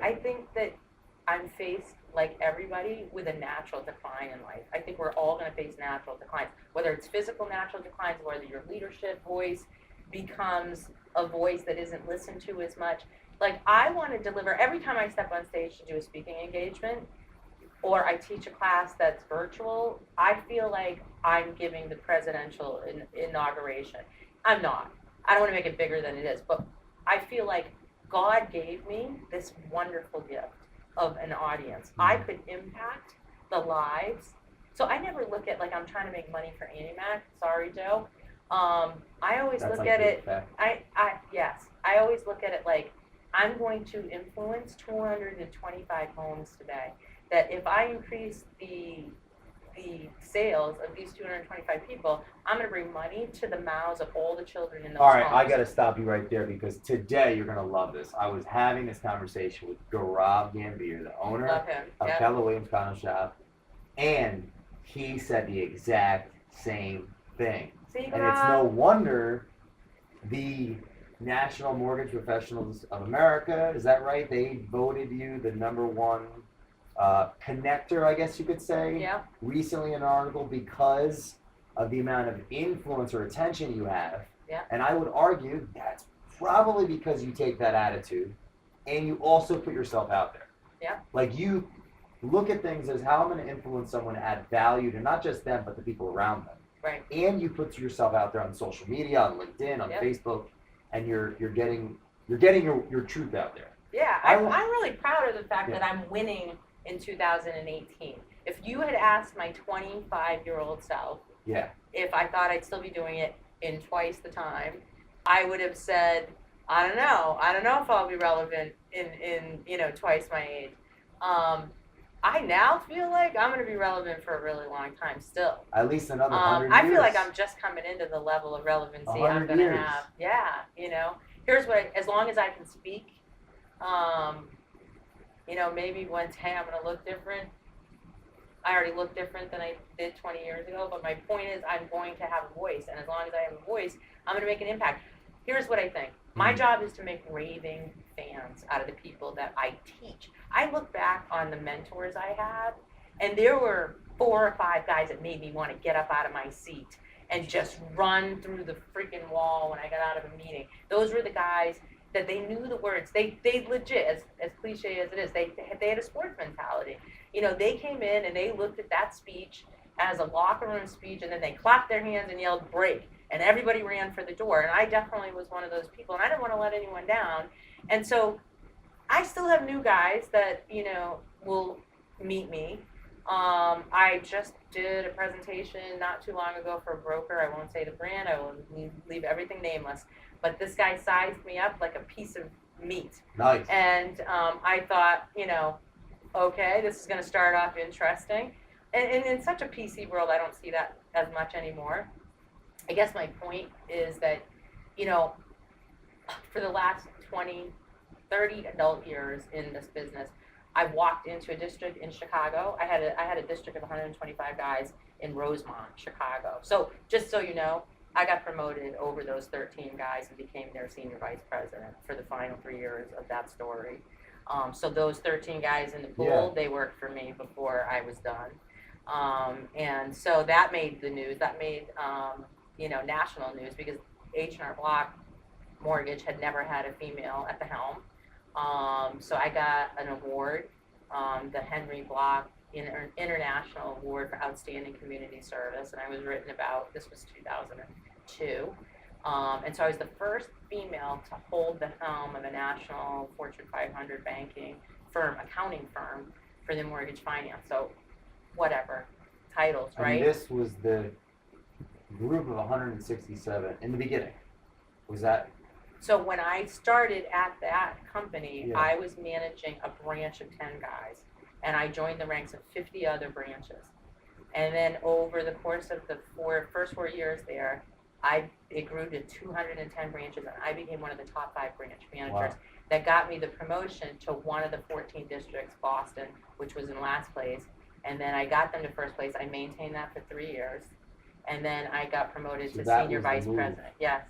I think that I'm faced, like everybody, with a natural decline in life. I think we're all going to face natural declines, whether it's physical natural declines, whether your leadership voice becomes a voice that isn't listened to as much. Like, I want to deliver every time I step on stage to do a speaking engagement or I teach a class that's virtual, I feel like I'm giving the presidential inauguration. I'm not. I don't want to make it bigger than it is, but I feel like God gave me this wonderful gift of an audience. I could impact the lives. So I never look at like I'm trying to make money for Annie Mac. Sorry, Joe. I always That's look like at the it. effect. Yes. I always look at it like I'm going to influence 225 homes today. That if I increase the sales of these 225 people, I'm going to bring money to the mouths of all the children in those All right, homes. I got to stop you right there because today you're going to love this. I was having this conversation with Gaurav Gambhir, the owner Love him. of Yep. Keller Williams Condo Shop, and he said the exact same thing. See, And it's no wonder the National Mortgage Professionals of America, is that right? They voted you the number one connector, I guess you could say, Yeah. recently in an article because of the amount of influence or attention you have. Yeah. And I would argue that's probably because you take that attitude and you also put yourself out there. Yeah. Like you look at things as how I'm going to influence someone to add value to not just them, but the people around them. Right. And you put yourself out there on social media, on LinkedIn, on Yep. Facebook, and you're getting your truth out there. Yeah, I'm really proud of the fact that I'm winning in 2018. If you had asked my 25-year-old self Yeah. if I thought I'd still be doing it in twice the time, I would have said, I don't know. I don't know if I'll be relevant in twice my age. I now feel like I'm going to be relevant for a really long time still. At least another 100 years. I feel like I'm just coming into the level of relevancy I'm going to have. Yeah, Here's what, as long as I can speak, maybe one day I'm going to look different. I already look different than I did 20 years ago, but my point is I'm going to have a voice, and as long as I have a voice, I'm going to make an impact. Here's what I think. My job is to make raving fans out of the people that I teach. I look back on the mentors I had, and there were 4 or 5 guys that made me want to get up out of my seat and just run through the freaking wall when I got out of a meeting. Those were the guys that they knew the words. They legit, as cliche as it is, they had a sports mentality. They came in and they looked at that speech as a locker room speech, and then they clapped their hands and yelled break, and everybody ran for the door. And I definitely was one of those people, and I didn't want to let anyone down. And so I still have new guys that will meet me. I just did a presentation not too long ago for a broker. I won't say the brand. I will leave everything nameless. But this guy sized me up like a piece of meat. Nice. And I thought, okay, this is going to start off interesting. And in such a PC world, I don't see that as much anymore. I guess my point is that, for the last 20, 30 adult years in this business, I walked into a district in Chicago. I had a district of 125 guys in Rosemont, Chicago. So just so you know, I got promoted over those 13 guys and became their senior vice president for the final 3 years of that story. So those 13 guys in the pool, they worked for me before I was done. And so that made the news. That made, national news because H&R Block Mortgage had never had a female at the helm. So I got an award, the Henry Block International Award for Outstanding Community Service, and I was written about. This was 2002. And so I was the first female to hold the helm of a national Fortune 500 banking firm, accounting firm for the mortgage finance. So whatever, titles, right? And this was the group of 167 in the beginning. Was that? So when I started at that company, I was managing a branch of 10 guys, and I joined the ranks of 50 other branches. And then over the course of the first 4 years there, it grew to 210 branches, and I became one of the top 5 branch managers. Wow. That got me the promotion to one of the 14 districts, Boston, which was in last place. And then I got them to first place. I maintained that for 3 years. And then I got promoted to senior vice president. Yes.